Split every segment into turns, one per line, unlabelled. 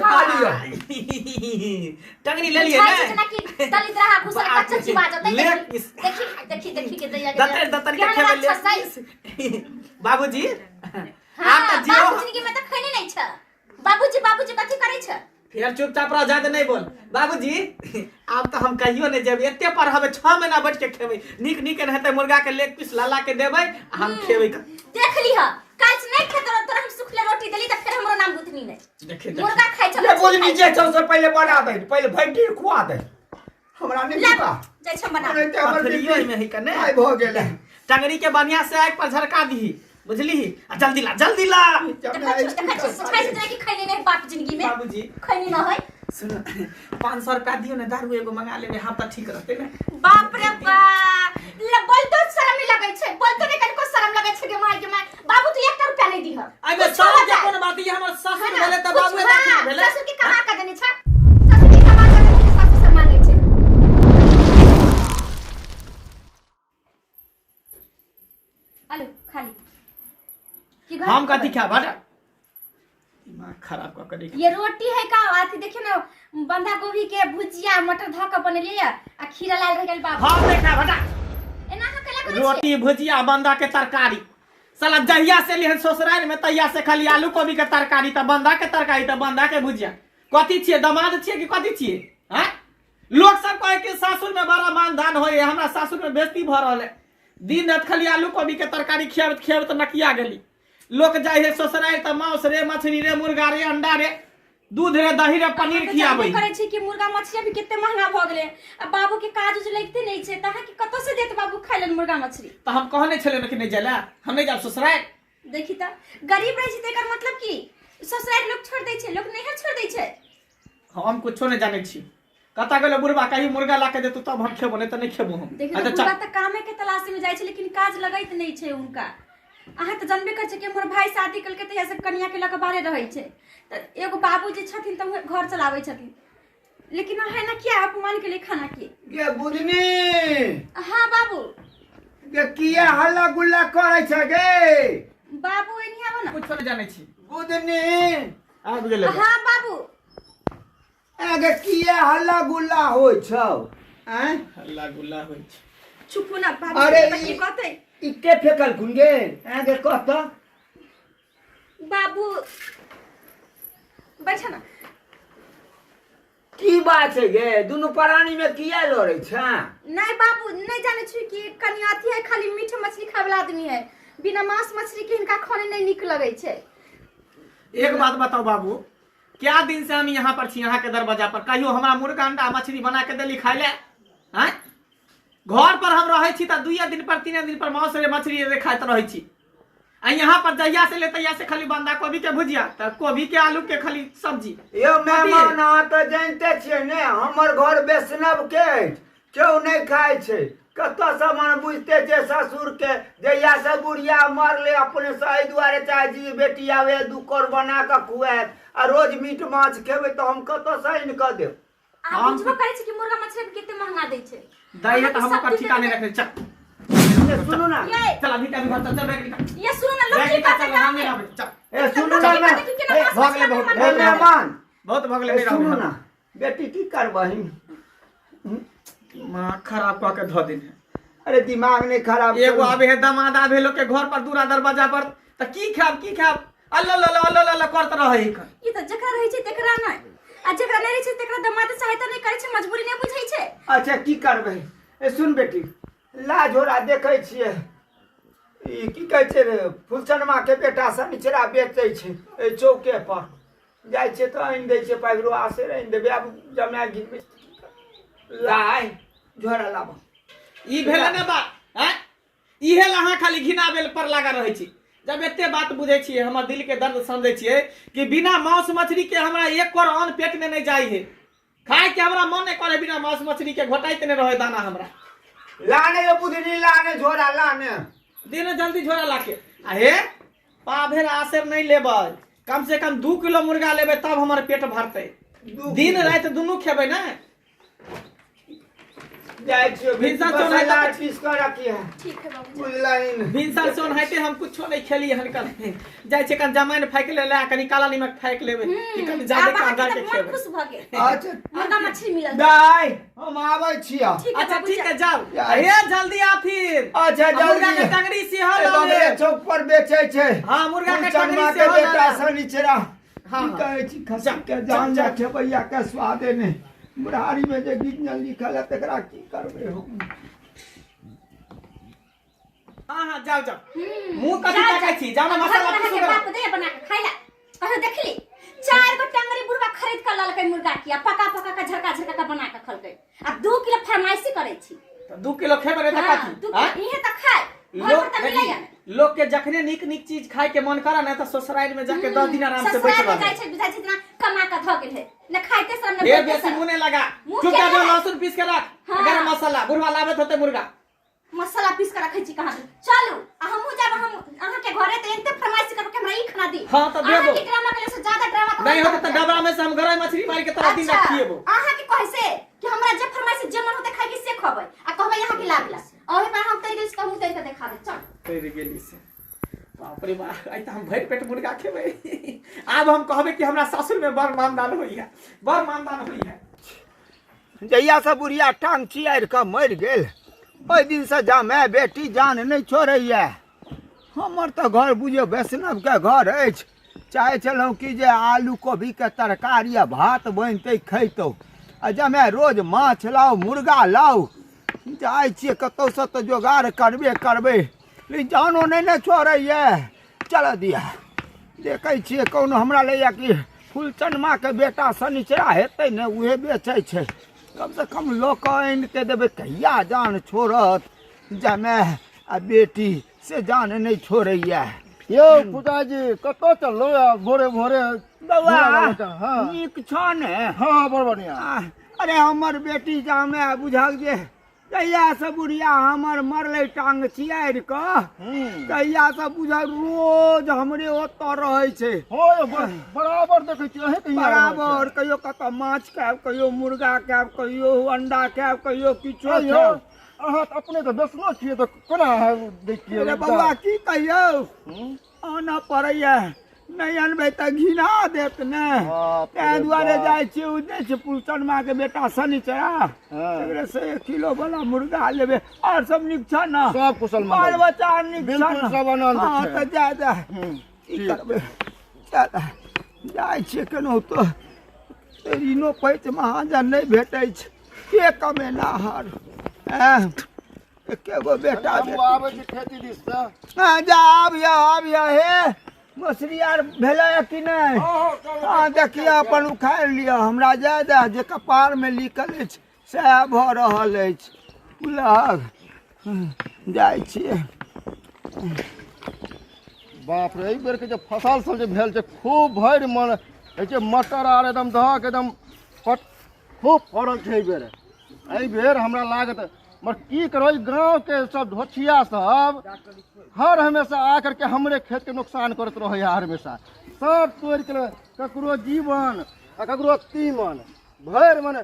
खा लियो
टंगनी ले लिए ना
दलित रहा घुसल कच्चा चिबा जाते देखी के दैया
दत्तर दत्तर के खेबे बाबूजी
आप त जियो बाबूजी के मतलब खैनी नहीं छ बाबूजी कथि करै छ
फिर चुपचाप रह जाते नहीं बोल बाबूजी आप तो हम कहियो नहीं जेब एते पर हमें 6 महीना बैठ के खेबै निक रहते मुर्गा के लेग पीस लाला के देबै हम खेबै
देख लीह काज नहीं खेत तोरा हम सुखले रोटी देली त फिर हमरो नाम गुथनी नहीं
देखे
मुर्गा खाइ छ
ये बोल नीचे चल से पहले बना दे पहले भैंटी खुआ दे हमरा नहीं पता
जाय छ बना
पथरियो में है कने
आई भ गेले
टंगरी के बढ़िया से आग पर झरका दी बुझली जल्दी ला
देखा कि खैनी नहीं बाप जिंदगी में
बाबूजी
खैनी न है
सुनो 500 रुपया दियो ना दारू एगो मंगा लेबे हां त ठीक रहते ना
बाप रे बाप बोल तो शर्म नहीं लगै छै बोल तो नहीं कनको शर्म लगै छै के माय बाबू तू 1 रुपया नहीं दिह
आबे सब जे कोन बात ये हमर ससुर भेले त बाबू देखि भेले
ससुर के कमा के देने छ ससुर के कमा के देने ससुर से मांगे छै आलू खाली
हम कथि खा बड़ा दिमाग खराब क करे
ये रोटी है का आती देखियो ना बंधा गोभी के भुजिया मटर ध के बनलिए आ खीरा लाल रह गेल बाबू
हां देखा बड़ा
एना का कला करे
रोटी भुजिया बंधा के तरकारी साला जहिया से लिहन ससुराल में तहिया से खाली आलू कोबी के तरकारी त बंधा के तरकारी त बंधा के भुजिया कथि छिए दमाद छिए कि कथि छिए हैं लोग सब कहे कि सासुर में बड़ा मानदान होय हमरा सासुर में बेइज्जती भ रहल है दिन रात खाली आलू कोबी के तरकारी खियावत त नकिया गेली लोग जाय है ससुराल त मांस रे मछली रे मुर्गा रे अंडा रे दूध रे दही रे पनीर खियाबै
करे छी कि मुर्गा मछली भी कितने महंगा भ गेले अब बाबू के काज उज लगते नहीं छे तहा कि कतो से देत बाबू खाइलन मुर्गा मछली
त हम कहने छले न कि नहीं जाला हम नहीं जाब ससुराल
देखि त गरीब रह छी तेकर मतलब की ससुराल लोग छोड़ दै छे लोग नहीं छोड़ दै छे
हम कुछो नहीं जाने छी कता गेलो बुढ़वा कहीं मुर्गा ला के देतु तब हम खेबो नहीं त नहीं खेबो हम
देखि बुढ़वा त कामे के तलाश में जाय छे लेकिन काज लगैत नहीं छे उनका अहाँ त जानबे कर छे कि हमर भाई शादी कल के तैया से कन्या के लके बारे रहै छे त एगो बाबू जे छथिन त घर चलाबै छथिन लेकिन है ना क्या अपमान के लिए खाना के
ये बुझनी
हां बाबू
ये किया हल्ला गुल्ला करे छ गे
बाबू एनी आबो ना
कुछो नहीं जाने छी
बुझनी
आब गेले
हां बाबू
आगे किया हल्ला गुल्ला होय छ हैं
हल्ला गुल्ला होय छ
चुप ना बाबू
अरे
की कहते
इके फेकल कुंगे आगे कहत
बाबू बैठा ना
की बात है गे दोनों प्राणी में किया लड़े छ
नहीं बाबू नहीं जाने छी कि कन्या अथी है खाली मीठ मछली खाए वाला आदमी है बिना मांस मछली के इनका खाने नहीं निक लगे छे
एक बात बताओ बाबू क्या दिन से हम यहाँ पर छी यहाँ के दरवाजा पर कहियो हमरा मुर्गा अंडा मछली बना के देली खाए ले हैं घर पर हम रहे छी त 2 दिन पर 3 दिन पर मांस रे मछली रे खाइत रहे छी आ यहाँ पर जहिया से ले तहिया से खाली बंधा कोबी के भुजिया त कोबी के आलू के खाली सब्जी
यो मेहमान आ त जानते छिए ने हमर घर वैष्णव के क्यों नहीं खाए छे कत सामान बुझते छे ससुर के जहिया से बुढ़िया मरले अपने सही दुआरे चाहे जी बेटी आवे दू कोर बना के खुआए आ रोज मीट माछ खेबे त हम कत सही न क देब
आप बुझबो करे छी कि मुर्गा मछली कितने महंगा दै छे
दही त हम ओकर ठिकाने रखे चल
सुनो ना
चल अभी का घर चल बैठ
ये सुनो ना लोग की बात
हमने रहे चल
ए सुनो ना
भगले बहुत
ए मेहमान
बहुत भगले मेरा
सुनो ना बेटी की करबही
मां खराब क के ध दिन
अरे दिमाग नहीं खराब
एगो आबे है दामाद आबे लोग के घर पर दूरा दरवाजा पर त की खाब अल्लाह करत रहे
ये त जकरा रहे छे तकरा ना आ जकरा नहीं रहे छे तकरा दामाद सहायता नहीं करे छे मजबूरी नहीं बुझै छे
अच्छा की करबे ए सुन बेटी लाजोरा देखे छिए ई की कहै छै रे फुलचनमा के बेटा सनिचरा बेचै छै ए चौके पर जाय छै त आइन दै छै पैगरो आसे आइन देबे अब जमा गिनबे लाय झोरा लाबो
ई भेले ने बात हैं इहे लहा खाली घिनाबेल पर लगा रहे छी जब एते बात बुझे छी हमर दिल के दर्द समझे छी कि बिना मांस मछली के हमरा एक कोर अन्न पेट में नहीं जाई है खाए के हमरा मन नहीं करे बिना मांस मछली के घोटाइत नहीं रहे दाना हमरा
लाने ये बुधनी लाने झोरा लाने
दिन जल्दी झोरा लाके हे पाभेर आसेर नहीं लेबै कम से कम 2 किलो मुर्गा लेबै तब हमर पेट भरतै दिन रात दुनू खेबै ना
जाए छियो
भिनसर
भिनसर
चोर है
लाल
तो-
पीस कर रखी है
ठीक है बाबूजी।
बुझलहिन
भिनसर सोन है हम कुछो नहीं खेली हनकल जाय छै कन जमाइन फाइक ले ला कनी काला नमक फाइक लेबे कि कनी जादे
आब
कांदा
अहाँके
के
तऽ मन
खेबे
खुश भऽ गेल
अच्छा
मुर्गा मछली मिलल
दाई हम आबै छियै
ठीक है
अच्छा
बाबूजी।
ठीक है जाओ
या-
ये जल्दी आ फिर
अच्छा
आ मुर्गा
जल्दी
के टंगड़ी सेहो
एकदम
लऽ
रे
ले
चौक पर बेचै छै
हाँ मुर्गा के
चनमा
टंगड़ी
के
सेहो
बेटा
लऽ ले
शनिचरा
हाँ,
की कहै छी खसी
जा,
के
जा,
जान
जा।
जा खेबैया के स्वादे नहीं बुढ़ारी में जे गीत न लिखल है तकरा की करबै हम
हाँ हाँ जाओ जाओ मुंह कथी ताकै छी जाओ ना मसाला पीसो
के
करा
बाप दे बना के खाइला कहियो देखली 4 गो टंगरी बुढ़वा खरीद के ललकै मुर्गा किया पका पका के झका झका के बना के खलकै आ 2 किलो फरमाइशी करै छी
2 किलो खेबे रे त
हाँ,
कथी
2
हाँ?
किलो इहे त खाय घर
लोग
पर त मिलैया
लोग के जखने नीक नीक चीज खाए के मन करा ना त ससुराल में जाके 10 दिन आराम से बैठ
ससुराल में
रह
जाय छै बुझाय छै ना कमा के ध गेल है न खाइते सर न
ढेर
बैठते
बेसी
सर।
मुंह नहीं लगा
मुंह
चुप
क्या
कर
लगा?
लहसुन पीस के रख
हाँ।
गरम मसाला बुढ़वा लाबत होते मुर्गा
मसाला पीस के रखै छी कहां चलू आ हमहु जाब हम अहाँ के घरे त एते फरमाइशी करब के हमरा ई खाना दी
हाँ, तो देबो।
अहाँ के ड्रामा के से ज्यादा ड्रामा करब।
नहीं होता तो डबरा में से हम गरम मछली मार के तोरा दिन
अच्छा,
खिएबो
अहाँ के कहे से कि हमरा जे फरमाइशी जे मन होते खाइ के से खबै आ कहबै यहाँ के लागला ओहे पर हम तै दिस कहू तै के देखा दे चल
तैर गेली से बाप रे बाप आई त हम भर पेट मुर्गा खेबै आब हम कहबै कि हमरा सासुर में बड़ मानदान होइया बड़ मानदान होइया
जहिया से बुढ़िया टांग चियार के मर गेल ओहि दिन से जा मैं बेटी जान नहीं छोड़ैया हमर तो घर बुझियो वैष्णव के घर अछि चाहे छलहुँ कि जे आलू कोबी के तरकारी आ भात बनते खैतौ आ जमे रोज माछ लाउ मुर्गा लाउ जाइ छियै कतौ से तो जोगाड़ करबे करबै लेकिन जानो नहीं ने छोड़ैया चल दिया देखै छियै कौन हमरा लैया कि फूलचनमा के बेटा शनिचरा हेतै ने उहे बेचै छै कम से कम लोक आनि के देबै कहिया जान छोड़त जमे आ बेटी से जान नहीं छोड़ैया
यौ पूजाजी कतऽ चललो भोरे भोरे
बौआ
हाँ
नीक छ ने
हाँ बड़ बढ़िया
अरे हमर बेटी जामे बुझल जे कहिया से बुढ़िया हमर मरले टांग चियार क कहिया से बुझल रोज हमरे ओतऽ रहै छै
हो यौ, बराबर देखै छी अहे कहिया
बराबर कहियो कतऽ माछ खायब कहियो मुर्गा खायब कहियो अंडा खायब कहियो किछो
यौ
खायब
अहाँ तऽ अपने तऽ बेसनो छियै तऽ कोना देखिए
अरे बौआ की कहियो आना पड़ैया नहीं अनबै तऽ घिना देत ने
बाप रे
ताहि दुआरे
बाप।
जाइ छियै उदै छै पुलचनमा के बेटा शनिचरा एकरे से 1 किलो वाला मुर्गा लेबै और सब नीक छ न
सब कुशल
बाल
मंगल
बच्चा नीक छ
बिल्कुल
न
सब आनंद
हाँ
छै।
तऽ जा जा की
ठीक।
करबै चल जाइ छियै केनाहुतो ऋणो पैच महाजन नहीं भेटै छै के कमेनाहर एके गो बेटा
हम आबै छी खेती दिस से
जा आबिया हे मछली आर भेलै कि नहीं हाँ देखिए अपन उखाड़ि लिअ हमरा जाय दे जे कपार में लिखल अछि सएह भऽ रहल अछि बुझलक जाइ छियै
बाप रे एहि बेर के जे फसल सब जे भेल छै खूब भरि मन होइ छै मटर आर एकदम दह के एकदम खूब फड़ल छै एहि बेर हमरा लागत मगर की करो गांव के सब धोछिया सब हर हमेशा आकर के हमरे खेत के नुकसान करत रहो हर हमेशा सब तोड़ के ककरो जीवन आ ककरो तीमन भरि मन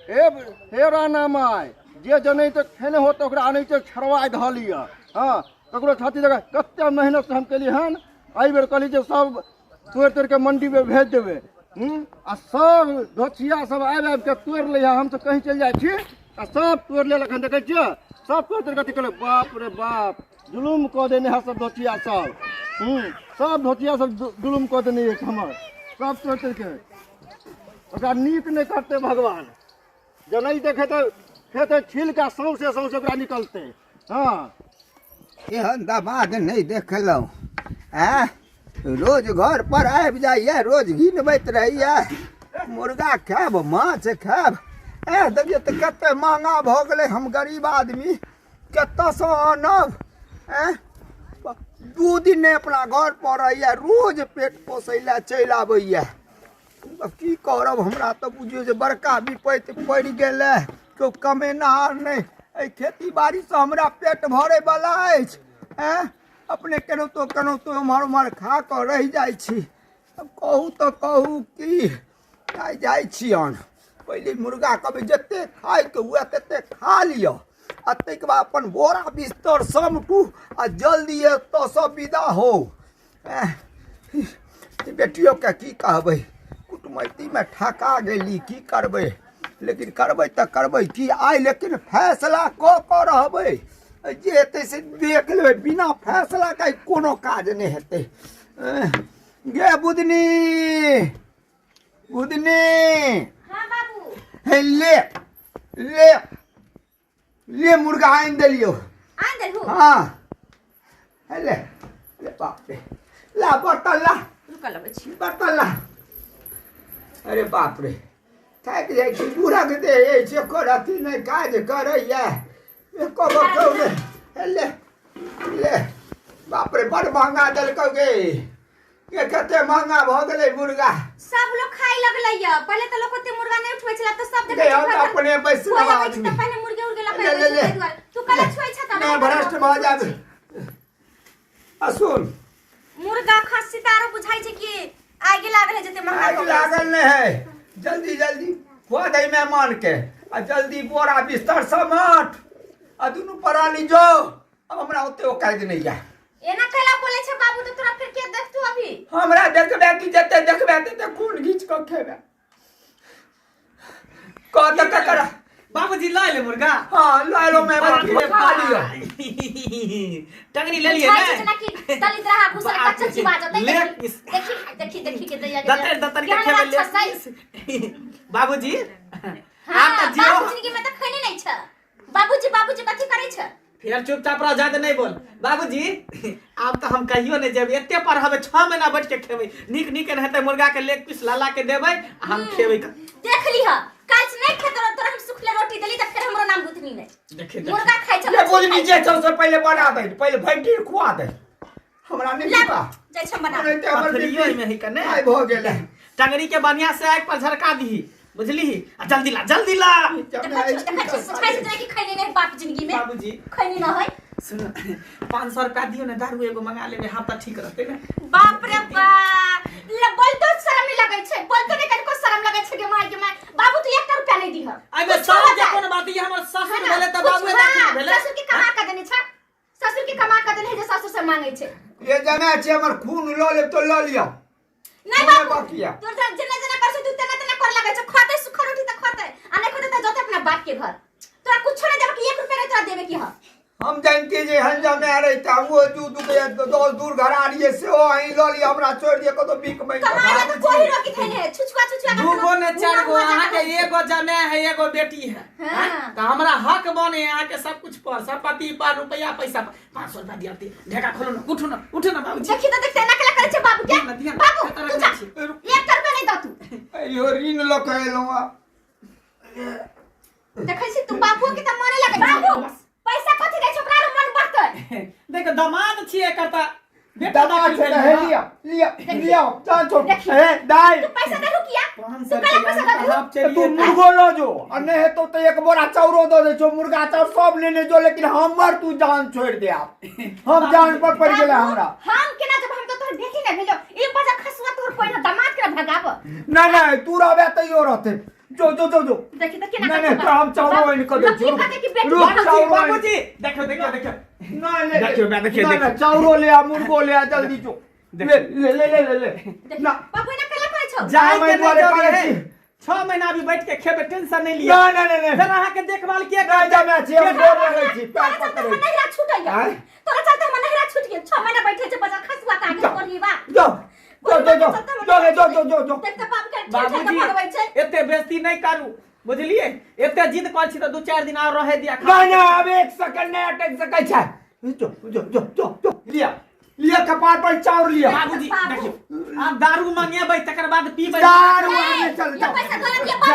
हे राना माय जे जनै तो खेने हो तो ओकरा आनै छै छड़वाइ धऽ लिअ हाँ ककरो छाती जगह कते मेहनत से हम केली हन एहि बेर कहली जे सब तोड़ तोड़ के मंडी में भेज देबै आ सब धोछिया सब आबि के तोड़ लै हम तो कहीं चलि जाइ छी आ सब तोड़ लेल एखन देखै छियै सब तोड़ तोड़ के अथी कहले बाप रे बाप जुलुम कऽ देने है सब धोछिया सब सब धोछिया सब जुलुम कऽ देने है हमर सब तोड़ तोड़ के ओकरा नीक नहीं करते भगवान जब नहीं देखे तो खेते छील के सौंसे सौंसे ओकरा निकलते हाँ
एहन दामाद नहीं देखलहुँ रोज घर पर आबि जाइए रोज घिनबैत रहिए मुर्गा खायब माछ खायब देखिए तऽ कते महंगा भऽ गेलै हम गरीब आदमी कतऽसँ आनब 2 दिन नहि अपना घर पर रहैए रोज पेट पोसै लए चलि आबैए अब की करब हमरा तऽ बुझियौ जे बड़का विपत्ति पड़ि गेलै केओ कमेनहार नहि एहि खेती बाड़ीसँ हमरा पेट भरै बला अछि अपने केनाहितो एम्हर उम्हर खा कऽ रहि जाइ छी अब कहू तऽ कहू की जाइ छी हन पहले मुर्गा कभी जते खाए के हुआ तते खा लिया आ तैके बाद अपन बोरा बिस्तर समेटू आ जल्दी तो सब विदा हो। बेटियों के की कहबै, कुटमैती में ठका गेली, की करबै, लेकिन करबै तऽ करबै की। आइ लेकिन फैसला कऽ रहबै, जे हेतै से देख लेबै, बिना फैसला के कोनो काज नहि हेतै। गे बुदनी बुदनी,
हाँ बाबू।
हे ले ले ले मुर्गा आनि देलियो।
आन दे हो।
हाँ हे ले ले बाप रे, ला बर्तन ला,
रुका लबै छी।
बर्तन ला। अरे बाप रे, थाकि जाइ छी, बूढ़ा के दे छै कर अथी नहि काज करैया। एको बकौ ले, हे ले ले, बाप रे बड़ महंगा देलकौ गे, के कते महंगा भऽ गेलै मुर्गा।
सब लोग खाए लगलै य, पहले तो लोग ओते मुर्गा नहि उठबै छला, तो सब
गे हम तऽ अपने बैसलौ आदमी।
तो पहले मुर्गे उर्गे लगा
ले, ले, ले।
ताहि दुआरे तू कला छुए छ त
मैं भ्रष्ट भऽ जाबै। आ सुन,
मुर्गा खस्सी तारो बुझाइ छै कि आगे लागल है जते महंगा
आग लागल नहीं है, जल्दी जल्दी खुआ दे मेहमान के, आ जल्दी बोरा बिस्तर समेट आ दुनू परानी जो। अब हमरा ओते औकात नहीं है।
एना कैला बोले छै बाबू, तो तोरा फिर के देख तू अभी।
हमरा देखबे कि जते देखबे तते खून घींच के खेबे। कह त ककरा
बाबूजी ला ले मुर्गा।
हां ला लो मेहमान के खा लियो।
टंगनी ले लिए
बुझाइ छै
ना।
ना कि दलित रहा घुसल कच्चा चिबा जतै।
ले।
देखी के दैया
दतर दतर के खेबे ले। बाबूजी
हां
आप त जियो।
बाबूजी के में त खैनी नहीं छ। बाबूजी बाबूजी कथि करै छ?
फिर चुपचाप रह, ज्यादा नहीं बोल। बाबूजी आप तो हम कहियो नहीं जेब, एते पर हमें 6 महीना बैठ के खेबै। निक निक रहते मुर्गा के लेग पीस लाला के देबै, हम खेबै।
देख लीह, काज नहीं खेत तोरा हम सुखले रोटी देली त फिर हमरो नाम बुतनी नहीं।
देखे
मुर्गा खाइ छ।
ये बुझनी जे सबसे पहले बना दे, पहले भैंटी खुआ दे। हमरा नहीं पता।
जय छ बना।
नहीं ते हमर
पथरियो में ही कने
आई भ गेलै।
टंगरी के बढ़िया से आग पर झरका दी, बुझली। आ जल्दी ला, जल्दी ला।
देखा बुझाइ छै कि खैनी नहीं बाप जिंदगी में।
बाबूजी
खैनी न है।
सुन, 500 रुपया दियो ना, दारू एगो मंगा लेबे, हम त ठीक रहते ना।
बाप रे बाप, ले बोल तो शर्म नहीं लगै छै, बोल तो नहीं कनिको शर्म लगै छै के माय बाबू तू 1 रुपया नहीं दीह।
आई में सब जे कोन बात ये हमर ससुर भेले त बाबू देखि भेले।
ससुर के कमा के देने छ, ससुर के कमा के देने है जे ससुर से मांगे छै।
ये जाना छै हमर खून ल ले तो ल लियो।
नहीं
खूने
बाबू
बकिया।
तोर जना जना कर तू तना तना कर लगै छै, खाते सुखा रोटी त खाते, आ नहीं खाते त जोते अपना बाप के घर। तोरा कुछ नहीं देबे कि 1 रुपया नहीं तोरा देबे की ह।
हम जानते जे हंजा में रहता वो दू के 10 दूर घर आ रही से ओ आई ल लियो, हमरा छोड़ दिए कतो बीक में।
कमाए तो कोई रोकी थैने है, छुछुआ छुछुआ के
दूगो ने 4 गो, अहाँ के एगो जमे है, एगो बेटी है।
हाँ।
त हमरा हक बने अहाँ के सब कुछ पर, संपत्ति पर, रुपया पैसा पर। 500 रुपया दियती, ढेका खोलो ना, उठो ना बाबूजी।
देखी तो देखते ना कला करे छै बाबू के।
ध्यान, ध्यान,
बाबू
ध्यान,
तू जा,
ध्यान।
1 रुपया नहीं द तू।
यो ऋण ल के लवा।
देखै छी तू बाबू के त माने लगै छै। बाबू पैसा कथि दै छै ओकरा रो मन बढ़तै।
देख दामाद छिए करता बेटा
दमाद
दामाद
से है लिया लिया चाल छोड़ ए दाई
तू पैसा दे रुकिया।
500
तू कला पैसा दे
आप
तू
चलिए।
मुर्गो लो जो, और नहीं है तो एक बोरा चाउरो दे दे छो, मुर्गा चाउर सब लेने जो, लेकिन हमर तू जान छोड़ दे। आप हम जान पर पड़ गेले हमरा।
हम केना जब हम तो तोर देखि ना भेलो ई बजा खसुआ तोर कोई दामाद के भगाब।
नहीं तू रहबे तैयो रहते। जो जो जो जो
देखि त केना
नहीं तो हम चाउरो इन कर दे छो। रुक चाउरो
बाबूजी देखो देखो देखो।
नहीं
देखियो, मैं देखियो,
नहीं
देखियो।
चाउरो ले आ, मुर्गो ले आ, जल्दी जो। ले ले ले ले ले ना
बाबू ना कला करे छौ।
जाए के
मैं
नहीं
द्वारे
जरूरी
करे
है।
छी।
6 महीना भी बैठ के खेबे, टेंशन नहीं लिया।
नहीं
फिर अहाँ के देखभाल के
नहीं जाना छी, हम बोल रहे छी पैर
तोरा चलते
पकड़े।
हमर नहरा छूट गया।
आय?
तोरा चलते हमर नहरा छूट गया। 6 महीना बैठे छै बजा खसुआ का आगे करही बा।
जो जो
देख त बाप के
बाबूजी
भगबै छै।
एते बेइज्जती नहीं करू, बुझलिए। एते जिद कर छी त 2-4 दिन और रहे दिया।
नहीं अब 1 सेकंड नहीं अटक सकै छै। जो जो जो जो जो लिया लिया, कपार पर चाउर लिया।
बाबूजी देखियो, आप दारू मांगेबै तकर बाद पीबै।
दारू आने चल
ये
जाओ।
पैसा गलत ये बाप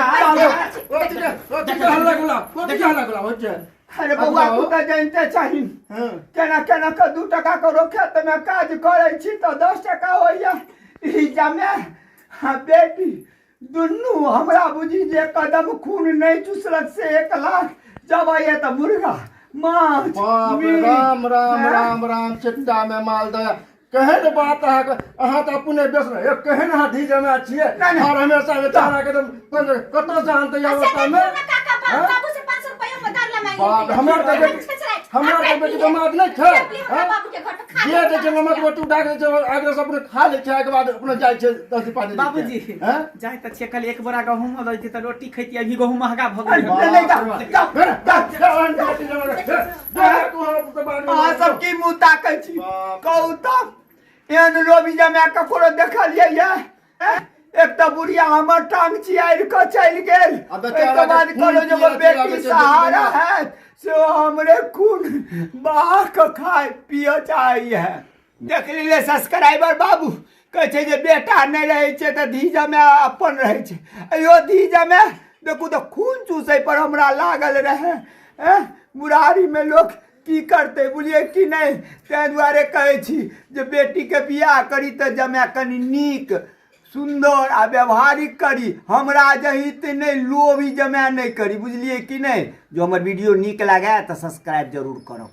अरे बउआ तू त जानते छही, केना केना के 2 टका के रोखे त मैं काज करे छी त 10 टका होइया। ई जमे हाँ बेटी दुनू हमरा बुझी जे कदम खून नहीं चुसलक से 1 लाख जब आइए त मुर्गा माछ
बाप रे,
मीट,
राम राम
हैं?
राम राम, चिट्टा में माल दया केहन बात अहाँ तऽ अपने बेसन केहन अहाँ धी जमा छियै और हमेशा बेचारा के कतऽ से आनते अवस्था में
बाबू से 500 रुपया उधार ला मांगे
बाप हमरा के बेटी दमाद नहीं छै
बाबू के घर पे खा
ये दे छै नमक रोटी उठा के आगे से अपने खा ले छै के बाद अपने जाय छै 10 पानी
बाबूजी जाय त छे कल एक बोरा गहूम दै त रोटी खैती अभी गहूम महंगा भ गेल
अहाँ सब की मुँह ताकै छी कहू तब एहन लोभी जमा ककरो देखलियै एक तो बुढ़िया हमर टांग चियार के चलि गेल ओकर बाद कहलो जे बेटी सहारा है से हमरे खून बहा के खाए पिए चाहिए देख लीजिए सब्सक्राइबर बाबू कहै छै जे बेटा नहीं रहे छै त धीजा में अपन रहे छै अयो धीजा में देखू तो खून चूसै पर हमरा लागल रहे बुढ़ारी में लोग की करते बुझिए कि नहीं तै दुआरे कहै छी जे बेटी के बियाह करी त जमा कनी नीक सुंदर आ व्यवहारिक करी हमरा जहित नहीं लोभी जमा नहीं करी बुझलिए कि नहीं जो हमर वीडियो नीक लगे तो सब्सक्राइब जरूर करो।